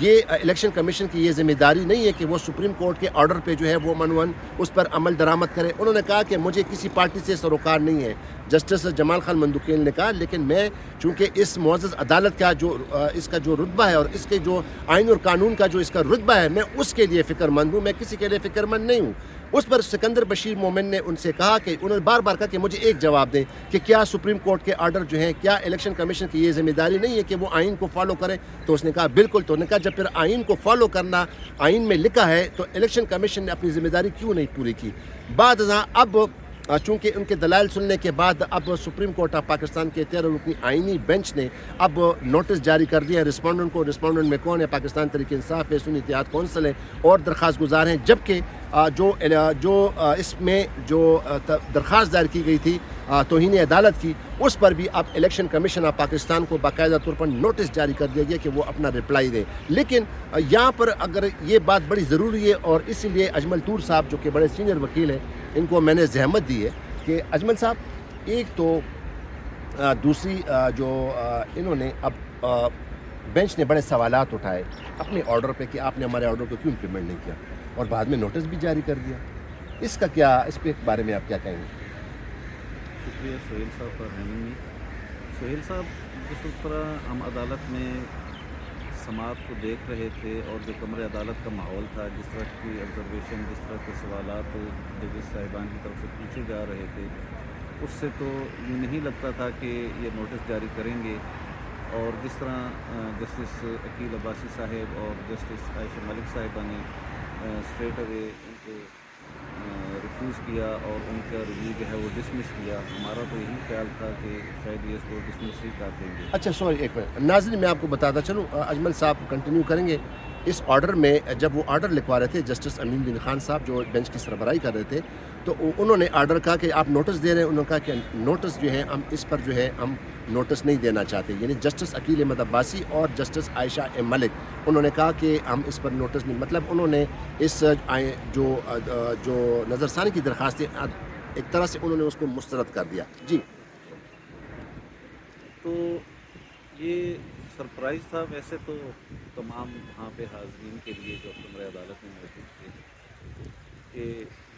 یہ election commission کی یہ ذمہ داری نہیں ہے کہ وہ سپریم کورٹ کے آرڈر پہ جو ہے وہ منون اس پر عمل درآمد کرے. انہوں نے کہا کہ مجھے کسی پارٹی سے سروکار نہیں ہے, جسٹس جمال خان مندوکیل نے کہا, لیکن میں چونکہ اس معزز عدالت کا جو اس کا جو رتبہ ہے اور اس کے جو آئین اور قانون کا جو اس کا رتبہ ہے, میں اس کے لیے فکر مند ہوں, میں کسی کے لیے فکر مند نہیں ہوں. اس پر سکندر بشیر مومن نے ان سے کہا کہ انہوں نے بار بار کہا کہ مجھے ایک جواب دیں کہ کیا سپریم کورٹ کے آرڈر جو ہیں, کیا الیکشن کمیشن کی یہ ذمہ داری نہیں ہے کہ وہ آئین کو فالو کرے. تو اس نے کہا بالکل. تو نے کہا جب پھر آئین کو فالو کرنا آئین میں لکھا ہے تو الیکشن کمیشن نے اپنی ذمہ داری کیوں نہیں پوری کی. بعد ازاں اب چونکہ ان کے دلائل سننے کے بعد اب سپریم کورٹ آف پاکستان کے 13 رکنی آئینی بینچ نے اب نوٹس جاری کر دیا ہے رسپونڈنٹ کو. رسپونڈنٹ میں کون ہے؟ پاکستان تحریک انصاف ہے, سنی اتحاد کونسل ہے اور درخواست گزار ہیں. جبکہ جو اس میں جو درخواست دائر کی گئی تھی توہین عدالت کی, اس پر بھی اب الیکشن کمیشن آف پاکستان کو باقاعدہ طور پر نوٹس جاری کر دیا گیا کہ وہ اپنا رپلائی دیں. لیکن یہاں پر اگر یہ بات بڑی ضروری ہے, اور اسی لیے اجمل طور صاحب جو کہ بڑے سینئر وکیل ہیں, ان کو میں نے زحمت دی ہے کہ اجمل صاحب, ایک تو دوسری جو انہوں نے اب بینچ نے بڑے سوالات اٹھائے اپنے آرڈر پہ کہ آپ نے ہمارے آرڈر کو کیوں امپلیمنٹ نہیں کیا, اور بعد میں نوٹس بھی جاری کر دیا. اس کا کیا, اس پہ بارے میں آپ کیا کہیں گے؟ شکریہ سہیل صاحب پر رہنمی. سہیل صاحب, جس طرح ہم عدالت میں سماعت کو دیکھ رہے تھے اور جو کمرے عدالت کا ماحول تھا, جس طرح کی آبزرویشن, جس طرح کے سوالات ججز صاحبان کی طرف سے پوچھے جا رہے تھے, اس سے تو یہ نہیں لگتا تھا کہ یہ نوٹس جاری کریں گے. اور جس طرح جسٹس عقیل عباسی صاحب اور جسٹس عائشہ ملک صاحبہ نے اسٹریٹ اوے ان کو ریفیوز کیا اور ان کا ریویو جو ہے وہ ڈسمس کیا, ہمارا تو یہی خیال تھا کہ شاید یہ اس کو ڈسمس ہی کر دیں گے. اچھا سوری, ایک منٹ ناظرین, میں آپ کو بتاتا چلوں, اجمل صاحب کنٹینیو کریں گے. اس آرڈر میں جب وہ آرڈر لکھوا رہے تھے جسٹس امین بن خان صاحب جو بینچ کی سربراہی کر رہے تھے, تو انہوں نے آرڈر کہا کہ آپ نوٹس دے رہے ہیں. انہوں نے کہا کہ نوٹس جو ہے ہم اس پر جو ہے ہم نوٹس نہیں دینا چاہتے. یعنی جسٹس عقیل احمد عباسی اور جسٹس عائشہ ملک, انہوں نے کہا کہ ہم اس پر نوٹس نہیں, مطلب انہوں نے اس جو نظر ثانی کی درخواست ایک طرح سے انہوں نے اس کو مسترد کر دیا. جی, تو یہ سرپرائز تھا ویسے تو تمام وہاں پہ حاضرین کے لیے جو کمرے عدالت میں موجود تھے, کہ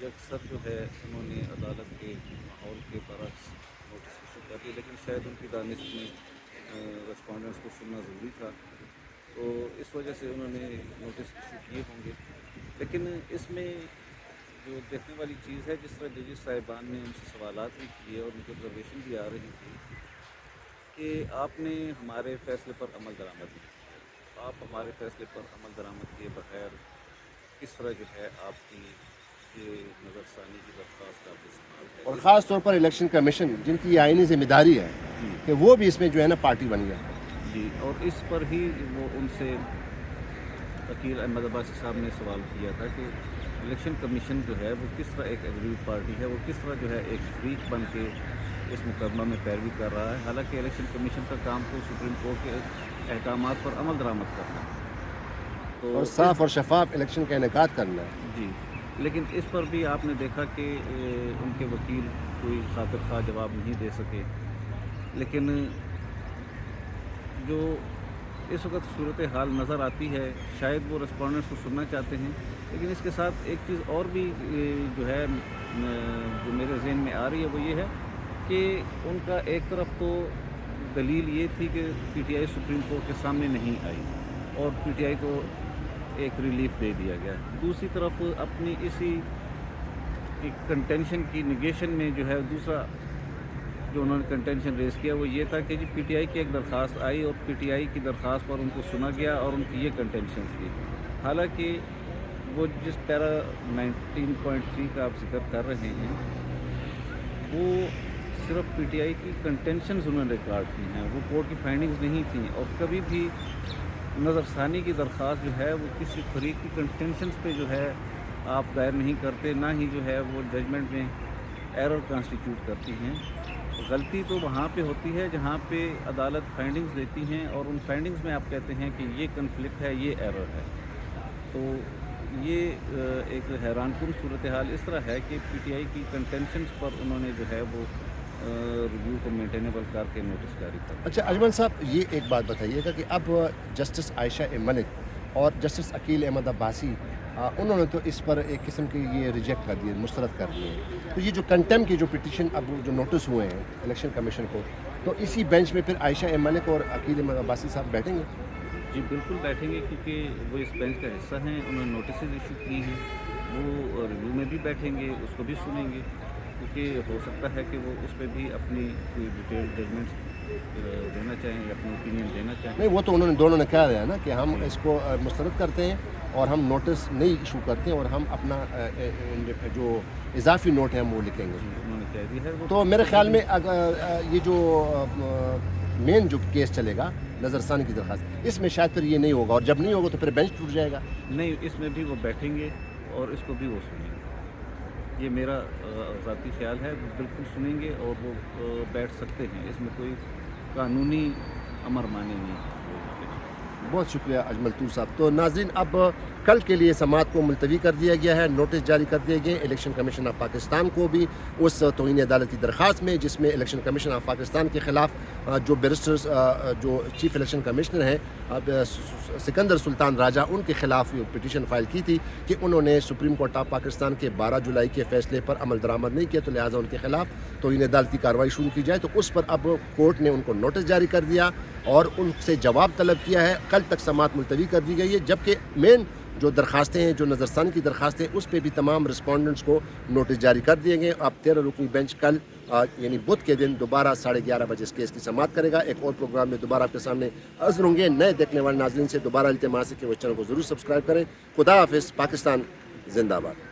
یکسر جو ہے انہوں نے عدالت کے ماحول کے برعکس نوٹس ایشو کر دی, لیکن شاید ان کی دانش میں رسپونڈنٹس کو سننا ضروری تھا, تو اس وجہ سے انہوں نے نوٹس ایشو کیے ہوں گے. لیکن اس میں جو دیکھنے والی چیز ہے, جس طرح ججز صاحبان نے ان سے سوالات بھی کیے اور ان کی آبزرویشن بھی آ رہی تھی کہ آپ نے ہمارے فیصلے پر عمل درآمد نہیں کیا, آپ ہمارے فیصلے پر عمل درآمد کیے بغیر کس طرح جو ہے آپ کی یہ نظر ثانی کی درخواست کا استعمال ہے. اور خاص طور پر الیکشن کمیشن جن کی یہ آئینی ذمہ داری ہے کہ وہ بھی اس میں جو ہے نا پارٹی بن گیا. جی, اور اس پر ہی وہ ان سے عقیل احمد عباسی صاحب نے سوال کیا تھا کہ الیکشن کمیشن جو ہے وہ کس طرح ایک ایگریڈ پارٹی ہے, وہ کس طرح جو ہے ایک فریق بن کے اس مقدمہ میں پیروی کر رہا ہے, حالانکہ الیکشن کمیشن کا کام تو سپریم کورٹ کے احکامات پر عمل درآمد کرنا ہے, تو اور صاف اور شفاف الیکشن کا انعقاد کرنا ہے. جی, لیکن اس پر بھی آپ نے دیکھا کہ ان کے وکیل کوئی خاطر خواہ جواب نہیں دے سکے. لیکن جو اس وقت صورتحال نظر آتی ہے, شاید وہ رسپونڈنٹس کو سننا چاہتے ہیں, لیکن اس کے ساتھ ایک چیز اور بھی جو ہے جو میرے ذہن میں آ رہی ہے, وہ یہ ہے کہ ان کا ایک طرف تو دلیل یہ تھی کہ P T I supreme court کے سامنے نہیں آئی اور پی ٹی آئی کو ایک ریلیف دے دیا گیا. دوسری طرف اپنی اسی کنٹینشن کی نگیشن میں جو ہے دوسرا جو انہوں نے کنٹینشن ریز کیا وہ یہ تھا کہ جی پی ٹی آئی کی ایک درخواست آئی اور پی ٹی آئی کی درخواست پر ان کو سنا گیا اور ان کی یہ کنٹینشنز تھی. حالانکہ وہ جس پیرا 19.3 کا آپ ذکر کر رہے ہیں وہ صرف پی ٹی آئی کی کنٹینشنز انہوں نے ریکارڈ کی ہیں, وہ کورٹ کی فائنڈنگز نہیں تھیں. اور کبھی بھی نظر ثانی کی درخواست جو ہے وہ کسی فریق کی کنٹینشنز پہ جو ہے آپ دائر نہیں کرتے, نہ ہی جو ہے وہ ججمنٹ میں ایرر کانسٹیٹیوٹ کرتی ہیں. غلطی تو وہاں پہ ہوتی ہے جہاں پہ عدالت فائنڈنگز دیتی ہیں اور ان فائنڈنگز میں آپ کہتے ہیں کہ یہ کنفلکٹ ہے, یہ ایرر ہے. تو یہ ایک حیران کن صورتحال اس طرح ہے کہ پی ٹی آئی کی کنٹینشنز پر انہوں نے جو ہے وہ ریویو کو مینٹینیبل کر کے نوٹس جاری کر. اچھا اجمل صاحب, یہ ایک بات بتائیے گا کہ اب جسٹس عائشہ ملک اور جسٹس عقیل احمد عباسی انہوں نے تو اس پر ایک قسم کے یہ ریجیکٹ کر دیے، مسترد کر دیے. تو یہ جو کنٹیم کی جو پٹیشن اب جو نوٹس ہوئے ہیں الیکشن کمیشن کو، تو اسی بینچ میں پھر عائشہ ایم ملک اور عقیل احمد عباسی صاحب بیٹھیں گے؟ جی بالکل بیٹھیں گے، کیونکہ وہ اس بینچ کا حصہ ہیں، انہوں نے نوٹسز ایشو کی ہیں، وہ ریویو میں بھی بیٹھیں گے، اس کو بھی سنیں گے، کیونکہ ہو سکتا ہے کہ وہ اس پہ بھی اپنی کوئی ڈیٹیل ججمنٹ دینا چاہیں یا اپنی اوپینین دینا چاہیں. نہیں، وہ تو انہوں نے دونوں نے کہا ہے نا کہ ہم اس کو مسترد کرتے ہیں اور ہم نوٹس نہیں ایشو کرتے ہیں اور ہم اپنا جو اضافی نوٹ ہے ہم وہ لکھیں گے. انہوں نے کہہ دیا ہے وہ. تو میرے خیال میں یہ جو مین جو کیس چلے گا نظر ثانی کی درخواست، اس میں شاید پھر یہ نہیں ہوگا، اور جب نہیں ہوگا تو پھر بینچ ٹوٹ جائے گا. نہیں، اس میں بھی وہ بیٹھیں گے اور اس کو بھی وہ سنیں گے. یہ میرا ذاتی خیال ہے، وہ بالکل سنیں گے اور وہ بیٹھ سکتے ہیں، اس میں کوئی قانونی امر مانی نہیں ہے. بہت شکریہ اجمل طور صاحب. تو ناظرین، اب کل کے لیے سماعت کو ملتوی کر دیا گیا ہے، نوٹس جاری کر دیے گئے الیکشن کمیشن آف پاکستان کو بھی اس توہین عدالت کی درخواست میں، جس میں الیکشن کمیشن آف پاکستان کے خلاف جو بیرسٹرز جو چیف الیکشن کمشنر ہیں سکندر سلطان راجہ، ان کے خلاف یہ پٹیشن فائل کی تھی کہ انہوں نے سپریم کورٹ آف پاکستان کے 12 جولائی کے فیصلے پر عمل درآمد نہیں کیا، تو لہٰذا ان کے خلاف توہین عدالت کی کارروائی شروع کی جائے. تو اس پر اب کورٹ نے ان کو نوٹس جاری کر دیا اور ان سے جواب طلب کیا ہے. کل تک سماعت ملتوی کر دی گئی ہے، جبکہ مین جو درخواستیں ہیں، جو نظر ثانی کی درخواستیں، اس پہ بھی تمام رسپونڈنٹس کو نوٹس جاری کر دیے گئے. اب 13 رکنی بینچ کل یعنی بدھ کے دن دوبارہ 11:30 بجے اس کیس کی سماعت کرے گا. ایک اور پروگرام میں دوبارہ آپ کے سامنے حاضر ہوں گے. نئے دیکھنے والے ناظرین سے دوبارہ التماس ہے کہ وہ چینل کو ضرور سبسکرائب کریں. خدا حافظ. پاکستان زندہ باد.